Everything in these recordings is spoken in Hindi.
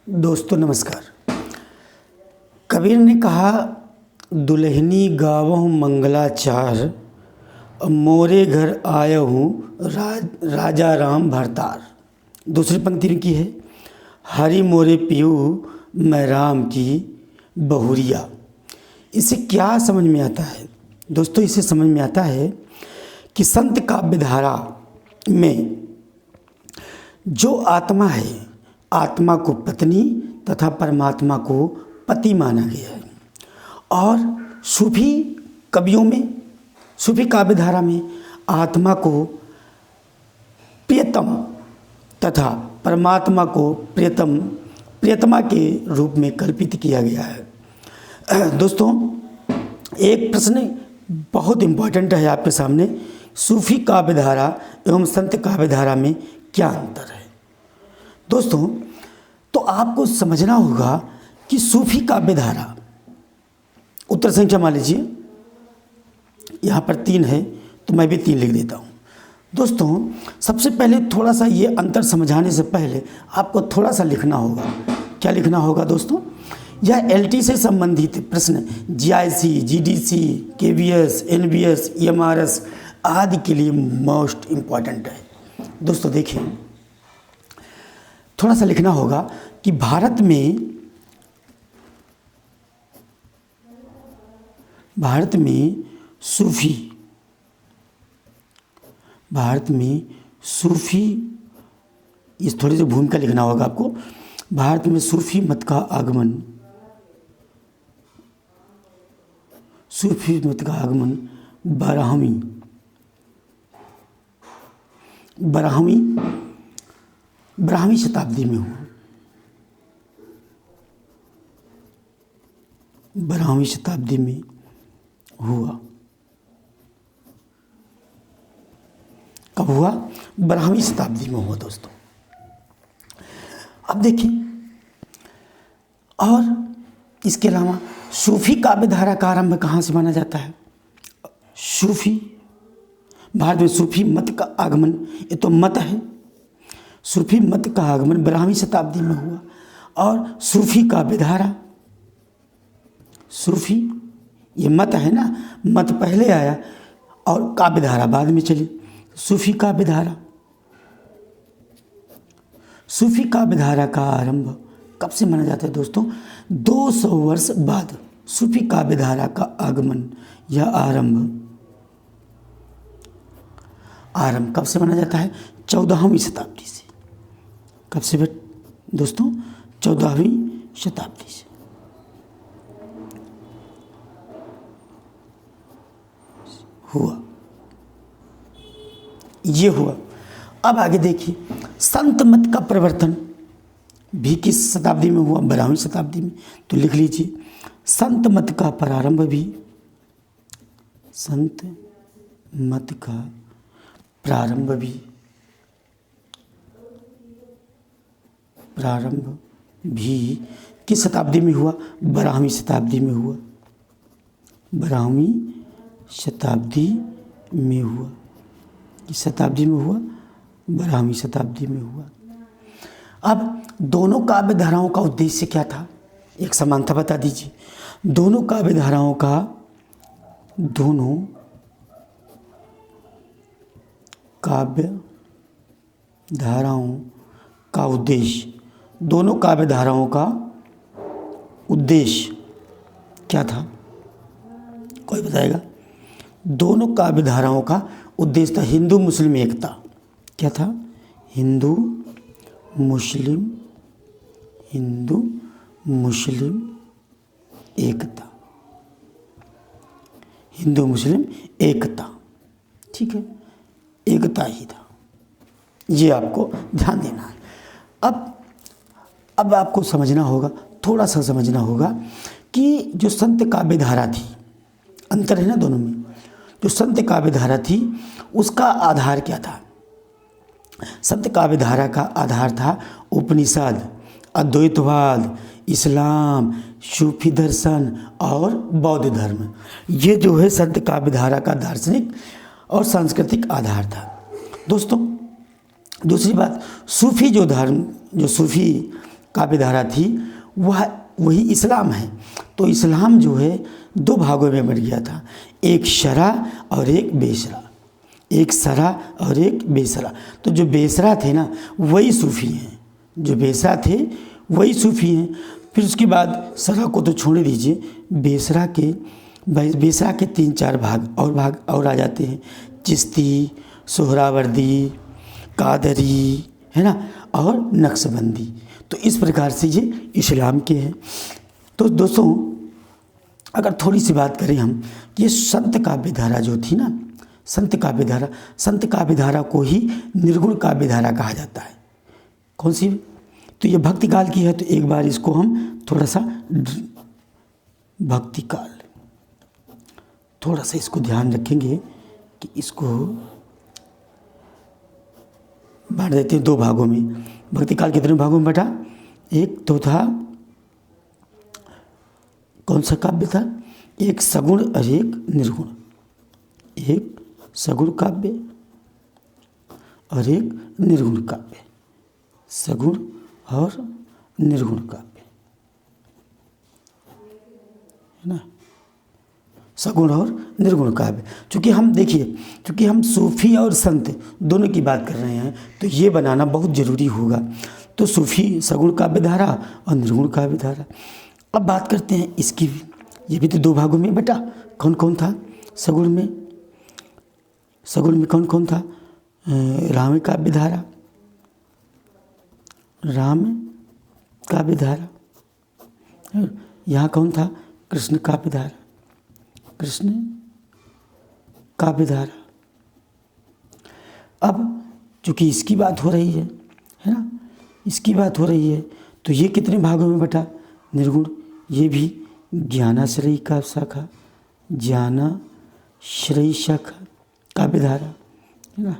दोस्तों नमस्कार। कबीर ने कहा, दुल्हनी गावहु मंगलाचार, मोरे घर आया हूँ राजा राम भरतार। दूसरी पंक्ति की है, हरि मोरे पियू मैं राम की बहुरिया। इससे क्या समझ में आता है दोस्तों? इससे समझ में आता है कि संत काव्यधारा में जो आत्मा है, आत्मा को पत्नी तथा परमात्मा को पति माना गया है। और सूफी कवियों में, सूफी काव्यधारा में आत्मा को प्रियतम तथा परमात्मा को प्रियतमा के रूप में कल्पित किया गया है। दोस्तों, एक प्रश्न बहुत इम्पोर्टेंट है आपके सामने, सूफी काव्यधारा एवं संत काव्यधारा में क्या अंतर है? दोस्तों, तो आपको समझना होगा कि सूफी काव्यधारा, उत्तर संख्या मान लीजिए, यहाँ पर 3 है तो मैं भी 3 लिख देता हूँ। दोस्तों, सबसे पहले थोड़ा सा ये अंतर समझाने से पहले आपको थोड़ा सा लिखना होगा। क्या लिखना होगा दोस्तों? यह एलटी से संबंधित प्रश्न GIC, GDC, KVS, NBS, EMRS आदि के लिए मोस्ट इम्पॉर्टेंट है। दोस्तों देखिए, थोड़ा सा लिखना होगा कि भारत में सूफी इस थोड़ी सी भूमिका लिखना होगा आपको। भारत में सूफी मत का आगमन बारहवीं शताब्दी में हुआ। 12वीं शताब्दी में हुआ। कब हुआ? 12वीं शताब्दी में हुआ दोस्तों। अब देखिए, और इसके अलावा सूफी काव्यधारा का आरंभ कहाँ से माना जाता है? भारत में सूफी मत का आगमन, ये तो मत है, सूफी मत का आगमन 12वीं शताब्दी में हुआ। और सूफी काव्यधारा, सूफी ये मत है ना, मत पहले आया और काव्यधारा बाद में चली। सूफी काव्यधारा का आरंभ कब से माना जाता है दोस्तों? 200 वर्ष बाद सूफी काव्यधारा का आगमन या आरंभ कब से माना जाता है? 14वीं शताब्दी से। कब से दोस्तों? 14वीं शताब्दी से हुआ, ये हुआ। अब आगे देखिए, संत मत का प्रवर्तन भी किस शताब्दी में हुआ? 12वीं शताब्दी में। तो लिख लीजिए, संत मत का प्रारंभ भी, संत मत का प्रारंभ भी किस शताब्दी में हुआ? 12वीं शताब्दी में हुआ। 12वीं शताब्दी में हुआ। किस शताब्दी में हुआ? 12वीं शताब्दी में हुआ। अब दोनों काव्यधाराओं का उद्देश्य क्या था? एक समानता बता दीजिए। दोनों काव्यधाराओं का उद्देश्य क्या था? कोई बताएगा? दोनों काव्यधाराओं का उद्देश्य था हिंदू मुस्लिम एकता। क्या था? हिंदू मुस्लिम एकता। हिंदू मुस्लिम एकता, ठीक है, एकता ही था। ये आपको ध्यान देना है। अब आपको समझना होगा, थोड़ा सा समझना होगा कि जो संत काव्यधारा थी, अंतर है ना दोनों में। जो संत काव्यधारा थी उसका आधार क्या था? संत काव्यधारा का आधार था उपनिषद, अद्वैतवाद, इस्लाम, सूफी दर्शन और बौद्ध धर्म। ये जो है संत काव्यधारा का दार्शनिक और सांस्कृतिक आधार था दोस्तों। दूसरी बात, सूफी काव्य धारा थी वह वही इस्लाम है। तो इस्लाम जो है दो भागों में बट गया था, एक शरा और एक बेशरा, एक सरा और एक बेसरा। तो जो बेसरा थे ना वही सूफ़ी हैं, जो बेसरा थे वही सूफ़ी हैं। फिर उसके बाद सरा को तो छोड़ दीजिए, बेसरा के 3-4 भाग और आ जाते हैं, चिश्ती, सोहरावर्दी, कादरी, है ना, और नक्शबंदी। तो इस प्रकार से ये इस्लाम के हैं। तो दोस्तों अगर थोड़ी सी बात करें हम, ये संत काव्य धारा जो थी ना, संत काव्य धारा को ही निर्गुण काव्य धारा कहा जाता है। कौन सी? तो ये भक्ति काल की है। तो एक बार इसको हम थोड़ा सा भक्ति काल, थोड़ा सा इसको ध्यान रखेंगे कि इसको बांट देते हैं 2 भागों में। भक्ति काल कितने भागों में बटा? एक तो था, कौन सा काव्य था? एक सगुण और एक निर्गुण, एक सगुण काव्य और एक निर्गुण काव्य, सगुण और निर्गुण काव्य, है ना, सगुण और निर्गुण काव्य। चूँकि हम देखिए, चूँकि हम सूफ़ी और संत दोनों की बात कर रहे हैं तो ये बनाना बहुत ज़रूरी होगा। तो सूफ़ी सगुण काव्य धारा और निर्गुण काव्य धारा। अब बात करते हैं इसकी भी, ये भी तो 2 भागों में बेटा। कौन कौन था सगुण में? सगुण में कौन कौन था? राम काव्य धारा, राम काव्य धारा। यहाँ कौन था? कृष्ण काव्य धारा, कृष्ण काव्य धारा। अब चूँकि इसकी बात हो रही है ना, इसकी बात हो रही है, तो ये कितने भागों में बटा? निर्गुण। ये भी ज्ञानाश्रयी का शाखा, ज्ञानाश्रयी शाखा काव्य धारा, है ना,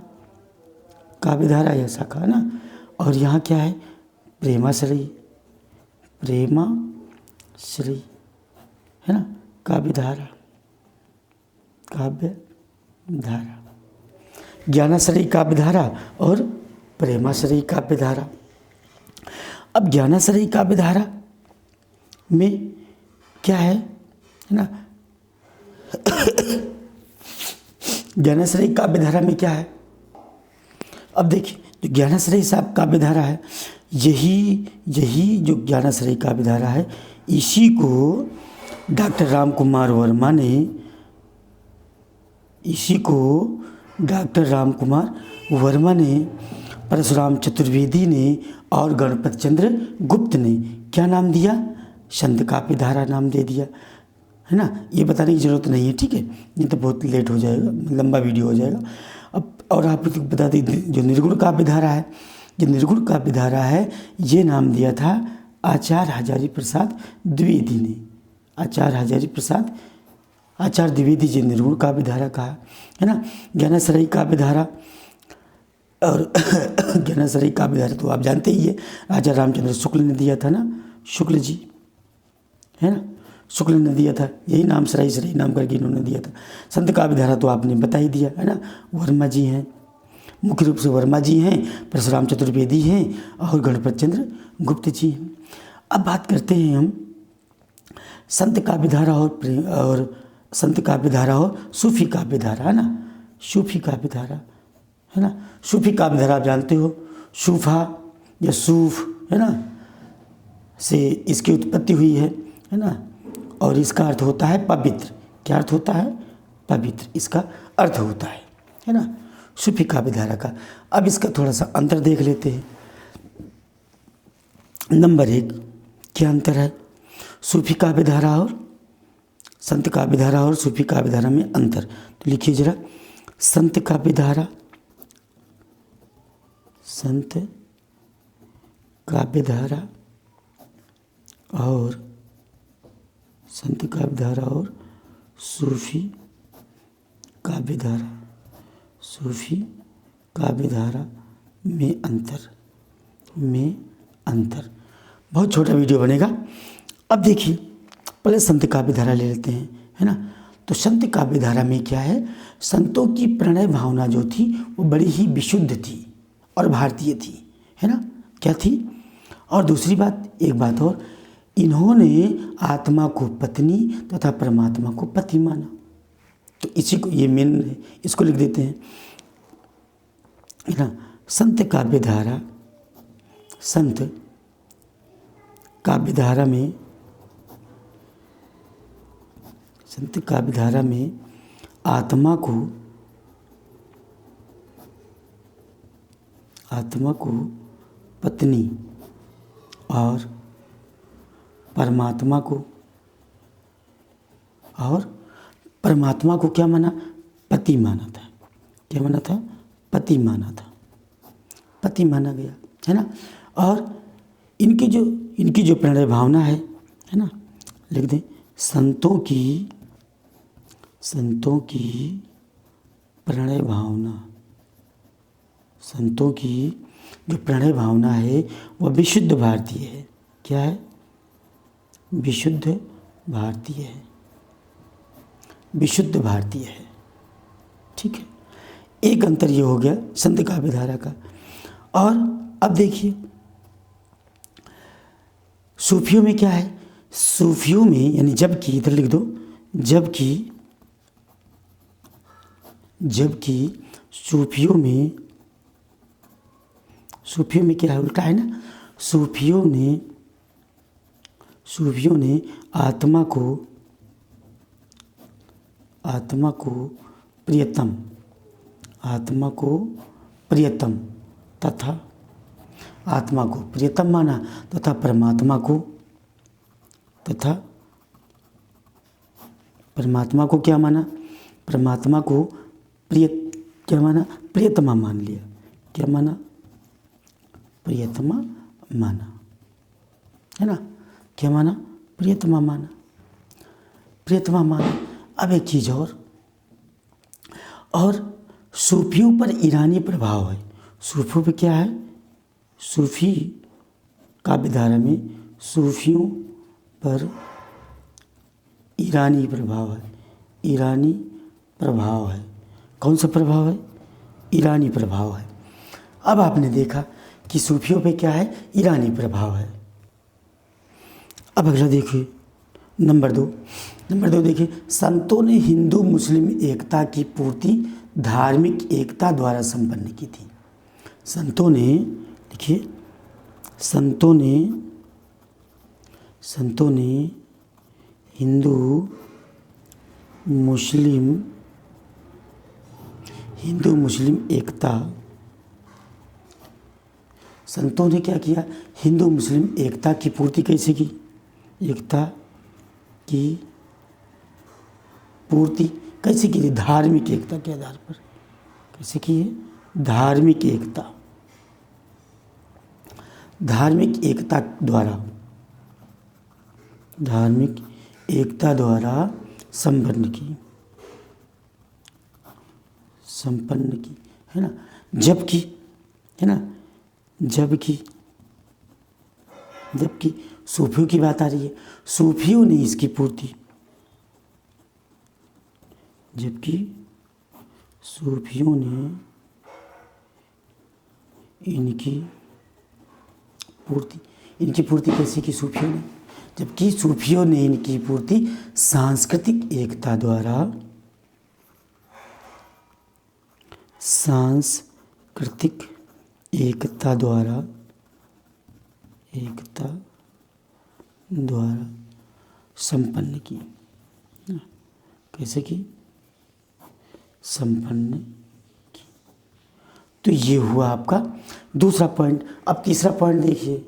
काव्य धारा यह शाखा है ना। और यहाँ क्या है? प्रेमाश्रयी, प्रेमाश्रयी, है ना, काव्य धारा, काव्य धारा, ज्ञानाश्रयी काव्य धारा और प्रेमाश्रयी काव्य धारा। अब ज्ञानाश्रयी काव्य धारा में क्या है ना, ज्ञानाश्रयी काव्य धारा में क्या है? अब देखिए, जो ज्ञानाश्रयी साहब काव्य धारा है, यही जो ज्ञानाश्रयी काव्य धारा है, इसी को डॉक्टर राम कुमार वर्मा ने, परशुराम चतुर्वेदी ने और गणपत चंद्र गुप्त ने क्या नाम दिया? संत काव्य धारा नाम दे दिया, है ना। ये बताने की ज़रूरत नहीं है, ठीक है, ये तो बहुत लेट हो जाएगा, लंबा वीडियो हो जाएगा। अब और आप बता दें, जो निर्गुण काव्य धारा है, जो निर्गुण काव्य धारा है, ये नाम दिया था आचार्य हजारी प्रसाद द्विवेदी ने। आचार्य द्विवेदी जी निर्गुण काव्य धारा कहा, है ना। ज्ञानाश्रयी काव्य धारा और ज्ञानाश्रयी काव्य धारा तो आप जानते ही है, राजा रामचंद्र शुक्ल ने दिया था ना, शुक्ल जी, है ना, शुक्ल ने दिया था, यही नाम श्रयी नाम करके इन्होंने दिया था। संत काव्य धारा तो आपने बता ही दिया, है ना, वर्मा जी हैं, मुख्य रूप से वर्मा जी हैं, परशुराम चतुर्वेदी हैं और गणपत चंद्र गुप्त जी हैं। अब बात करते हैं हम संत काव्य धारा और संत काव्य धारा और सूफी काव्य धारा, है ना, सूफी काव्य धारा, है ना। सूफी काव्य धारा आप जानते हो, सूफा या सूफ, है ना, से इसकी उत्पत्ति हुई है ना, और इसका अर्थ होता है पवित्र। क्या अर्थ होता है? पवित्र, इसका अर्थ होता है ना, सूफी काव्य धारा का। अब इसका थोड़ा सा अंतर देख लेते हैं। नंबर 1, क्या अंतर है सूफी काव्य धारा और संत काव्य धारा और सूफी काव्य धारा में अंतर? तो लिखिए जरा, संत काव्य धारा, संत काव्य धारा और संत काव्य धारा और सूफी काव्य धारा, सूफी काव्य धारा में अंतर बहुत छोटा वीडियो बनेगा। अब देखिए, पहले संत काव्य धारा ले लेते हैं, है ना। तो संत काव्य धारा में क्या है? संतों की प्रणय भावना जो थी वो बड़ी ही विशुद्ध थी और भारतीय थी, है ना। क्या थी? और दूसरी बात, एक बात और, इन्होंने आत्मा को पत्नी तथा परमात्मा को पति माना। तो इसी को, ये मेन है, इसको लिख देते हैं, है ना। संत काव्यधारा, संत काव्यधारा में, संत काव्यधारा में आत्मा को पत्नी और परमात्मा को क्या माना? पति माना था। क्या माना था? पति माना था, पति माना गया, है ना। और इनकी जो प्रणय भावना है ना, लिख दें, संतों की प्रणय भावना, संतों की जो प्रणय भावना है वह विशुद्ध भारतीय है। क्या है? विशुद्ध भारतीय है, विशुद्ध भारतीय है। ठीक है, एक अंतर ये हो गया संत काव्यधारा का। और अब देखिए सूफियों में क्या है? सूफियों में, यानी जबकि, इधर लिख दो, जबकि सूफियों में क्या है? उल्टा है ना। सूफियों ने आत्मा को प्रियतम तथा आत्मा को प्रियतम माना तथा परमात्मा को क्या माना? परमात्मा को क्या माना? प्रियतमा मान लिया। क्या माना? प्रियतमा माना, है ना। क्या माना? प्रियतमा माना, प्रियतमा माना। अब एक चीज़ और सूफियों पर ईरानी प्रभाव है। सूफियों पे क्या है? सूफी काव्यधारा में सूफियों पर ईरानी प्रभाव है। ईरानी प्रभाव है। कौन सा प्रभाव है? ईरानी प्रभाव है। अब आपने देखा कि सूफियों पे क्या है? ईरानी प्रभाव है। अब अगला देखिए, नंबर दो देखिए, संतों ने हिंदू मुस्लिम एकता की पूर्ति धार्मिक एकता द्वारा संपन्न की थी। संतों ने, देखिए, संतों ने हिंदू मुस्लिम एकता, संतों ने क्या किया? हिंदू मुस्लिम एकता की पूर्ति कैसे की? एकता की पूर्ति कैसे की थी? धार्मिक एकता के आधार पर। कैसे की है? धार्मिक एकता द्वारा संपन्न की, है ना। जबकि, है ना, जबकि सूफियों की बात आ रही है, सूफियों ने इसकी पूर्ति, जबकि सूफियों ने इनकी पूर्ति कैसे की? सूफियों ने, जबकि सूफियों ने इनकी पूर्ति सांस्कृतिक एकता द्वारा संपन्न की। कैसे की? संपन्न की। तो ये हुआ आपका दूसरा पॉइंट। अब तीसरा पॉइंट देखिए,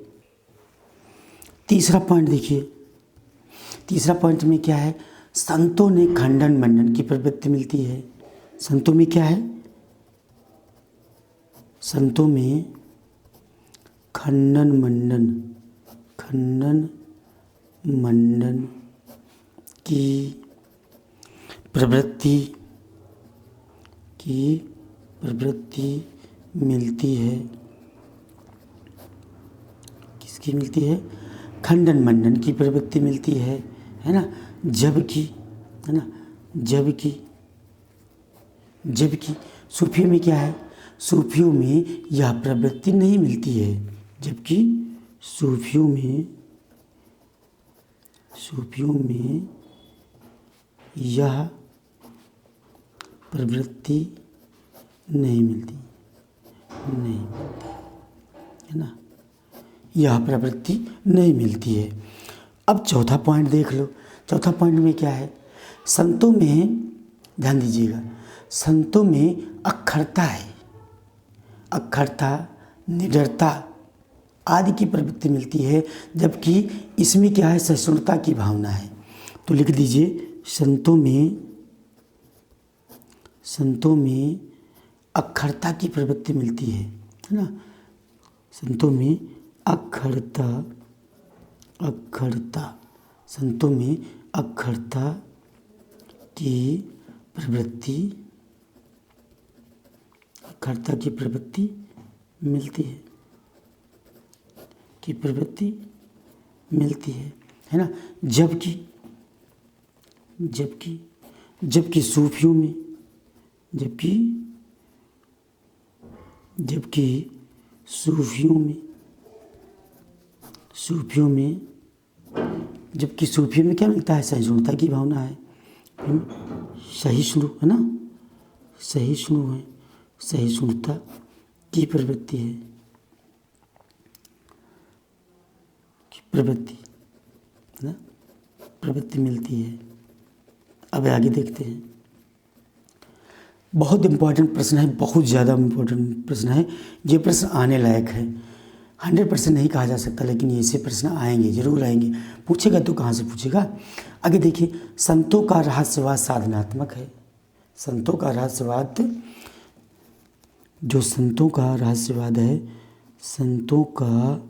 तीसरा पॉइंट में क्या है? संतों ने खंडन मंडन की प्रवृत्ति मिलती है। संतों में क्या है? संतों में खंडन मंडन की प्रवृत्ति मिलती है। किसकी मिलती है? खंडन मंडन की प्रवृत्ति मिलती है ना। जबकि, है ना, जबकि सूफियों में क्या है? सूफियों में यह प्रवृत्ति नहीं मिलती है। जबकि सूफियों में यह प्रवृत्ति नहीं मिलती है ना, यह प्रवृत्ति नहीं मिलती है। अब चौथा पॉइंट देख लो। चौथा पॉइंट में क्या है? संतों में, ध्यान दीजिएगा, संतों में अक्षरता है, अक्षरता, निडरता आदि की प्रवृत्ति मिलती है, जबकि इसमें क्या है? सहिष्णुता की भावना है। तो लिख दीजिए, संतों में अक्षरता की प्रवृत्ति मिलती है ना। संतों में अक्षरता, संतों में अक्षरता की प्रवृत्ति, अक्षरता की प्रवृत्ति मिलती है ना। जबकि सूफियों में, सूफियों में क्या मिलता है? सहिष्णुता की भावना है, सहिष्णु है ना, सहिष्णु है, सहिष्णुता की प्रवृत्ति है, प्रवृत्ति मिलती है। अब आगे देखते हैं। बहुत इम्पोर्टेंट प्रश्न है, बहुत ज़्यादा इम्पोर्टेंट प्रश्न है। ये प्रश्न आने लायक है, 100% नहीं कहा जा सकता, लेकिन ऐसे प्रश्न आएंगे, जरूर आएंगे। पूछेगा तो कहाँ से पूछेगा? आगे देखिए, संतों का रहस्यवाद साधनात्मक है। संतों का रहस्यवाद, जो संतों का रहस्यवाद है, संतों का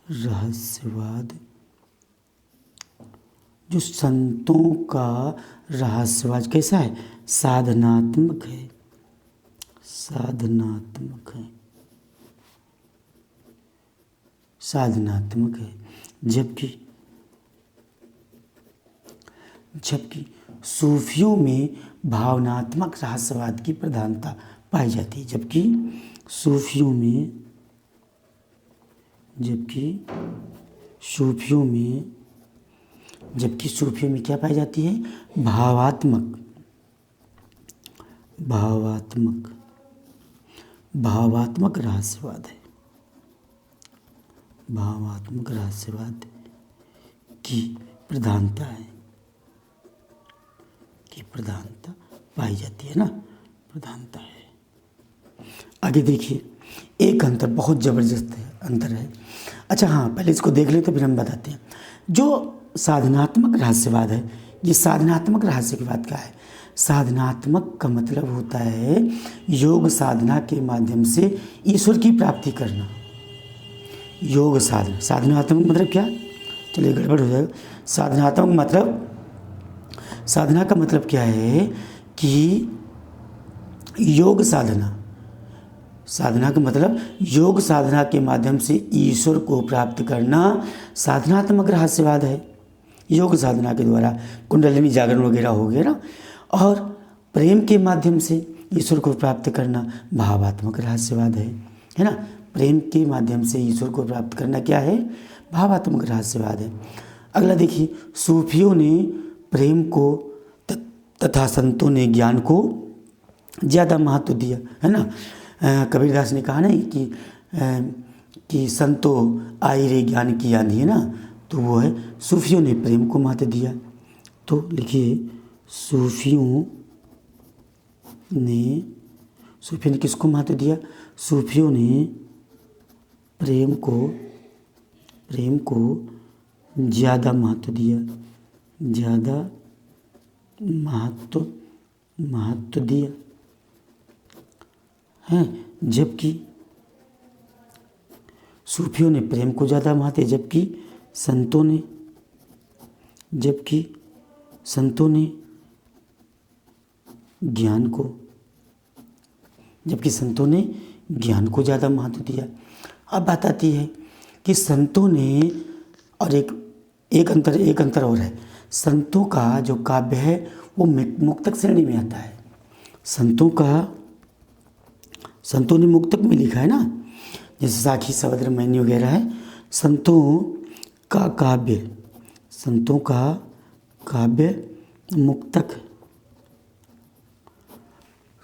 रहस्यवाद, जो संतों का रहस्यवाद कैसा है? साधनात्मक है, साधनात्मक है। जबकि सूफियों में भावनात्मक रहस्यवाद की प्रधानता पाई जाती है। जबकि सूफियों में क्या पाई जाती है? भावात्मक रहस्यवाद है, भावात्मक रहस्यवाद की प्रधानता पाई जाती है ना, प्रधानता है। आगे देखिए, एक अंतर, बहुत ज़बरदस्त अंतर है। अच्छा हाँ, पहले इसको देख ले तो फिर हम बताते हैं। जो साधनात्मक रहस्यवाद है, ये साधनात्मक रहस्यवाद क्या है? साधनात्मक का मतलब होता है योग साधना के माध्यम से ईश्वर की प्राप्ति करना। योग साधना, साधनात्मक मतलब क्या? चलिए गड़बड़ हो जाएगा। साधना का मतलब क्या है कि योग साधना, साधना का मतलब योग साधना के माध्यम से ईश्वर को प्राप्त करना साधनात्मक रहस्यवाद है। योग साधना के द्वारा कुंडलिनी जागरण वगैरह हो गया ना, और प्रेम के माध्यम से ईश्वर को प्राप्त करना भावात्मक रहस्यवाद है ना। प्रेम के माध्यम से ईश्वर को प्राप्त करना क्या है? भावात्मक रहस्यवाद है। अगला देखिए, सूफियों ने प्रेम को तथा संतों ने ज्ञान को ज़्यादा महत्व दिया है ना। कबीरदास ने कहा नहीं कि संतो आई रे ज्ञान की आंधी है ना, तो वो है सूफियों ने प्रेम को महत्व दिया। तो लिखिए, सूफियों ने किसको महत्व दिया? सूफियों ने प्रेम को ज़्यादा महत्व दिया, ज़्यादा महत्व दिया है। जबकि सूफियों ने प्रेम को ज़्यादा महत्व, जबकि संतों ने ज्ञान को ज़्यादा महत्व दिया। अब बात आती है कि संतों ने, और एक अंतर और है, संतों का जो काव्य है वो मुक्तक श्रेणी में आता है। संतों ने मुक्तक में लिखा है ना, जैसे साखी शबद रामायणी वगैरह है। संतों का काव्य, संतों का काव्य मुक्तक,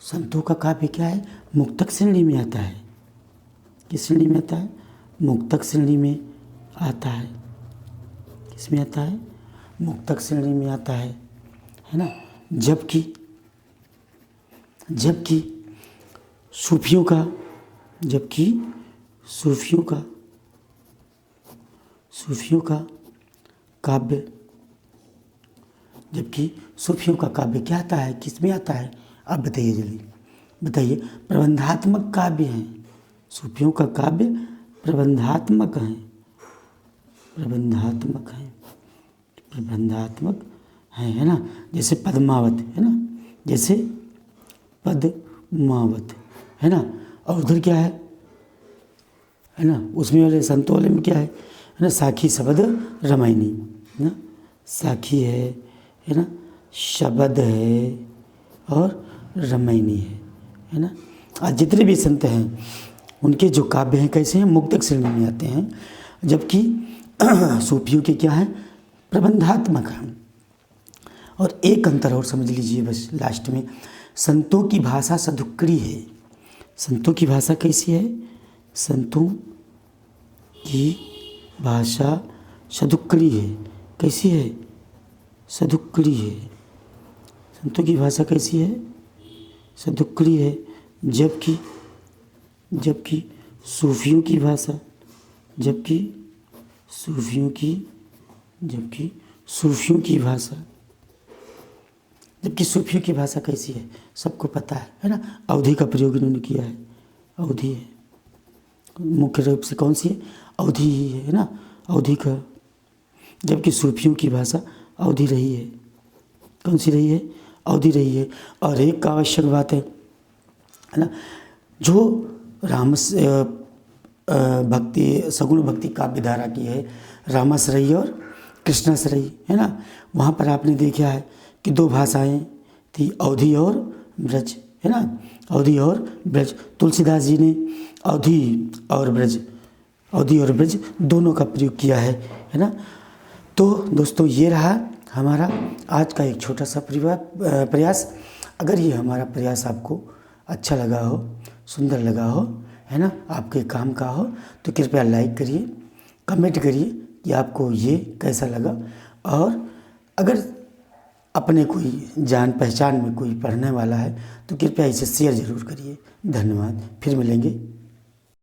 संतों का काव्य क्या है, मुक्तक श्रेणी में आता है। किस श्रेणी में आता है, मुक्तक श्रेणी में आता है। किसमें आता है, मुक्तक श्रेणी में आता है ना। जबकि सूफियों का, जबकि सूफियों का काव्य, जबकि सूफियों का काव्य क्या आता है, किस में आता है, आप बताइए जल्दी बताइए। प्रबंधात्मक काव्य हैं, सूफियों का काव्य प्रबंधात्मक हैं, प्रबंधात्मक हैं, है ना। जैसे पद्मावत, है ना, जैसे पद्मावत, है ना। और उधर क्या है ना, उसमें वाले संतों वाले में क्या है ना, साखी शबद रामायणी, है ना, साखी है ना, शबद है और रामायणी है ना। आज जितने भी संत हैं उनके जो काव्य हैं कैसे हैं, मुक्तक श्रेणी में आते हैं। जबकि सूफियों के क्या है, प्रबंधात्मक हैं। और एक अंतर और समझ लीजिए बस लास्ट में, संतों की भाषा सदुक्कड़ी है। संतों की भाषा कैसी है, संतों की भाषा सदुक्कड़ी है। कैसी है, सदुक्कड़ी है। संतों की भाषा कैसी है, सदुक्कड़ी है। जबकि सूफियों की भाषा, जबकि सूफियों की भाषा कैसी है, सबको पता है ना। अवधि का प्रयोग इन्होंने किया है, अवधि है मुख्य रूप से, कौन सी है, अवधि ही है ना, अवधि का। जबकि सूफियों की भाषा अवधि रही है, कौन सी रही है, अवधि रही है। और एक का आवश्यक बात है ना, जो भक्ति सगुण भक्ति काव्य धारा की है, रामाश्रयी और कृष्णाश्रयी, है ना। वहाँ पर आपने देखा है कि दो भाषाएं थी, अवधि और ब्रज, है ना, अवधि और ब्रज। तुलसीदास जी ने अवधि और ब्रज दोनों का प्रयोग किया है ना। तो दोस्तों ये रहा हमारा आज का एक छोटा सा प्रयास। अगर ये हमारा प्रयास आपको अच्छा लगा हो, सुंदर लगा हो, है ना, आपके काम का हो, तो कृपया लाइक करिए, कमेंट करिए कि आपको ये कैसा लगा। और अगर अपने कोई जान पहचान में कोई पढ़ने वाला है तो कृपया इसे शेयर ज़रूर करिए। धन्यवाद, फिर मिलेंगे।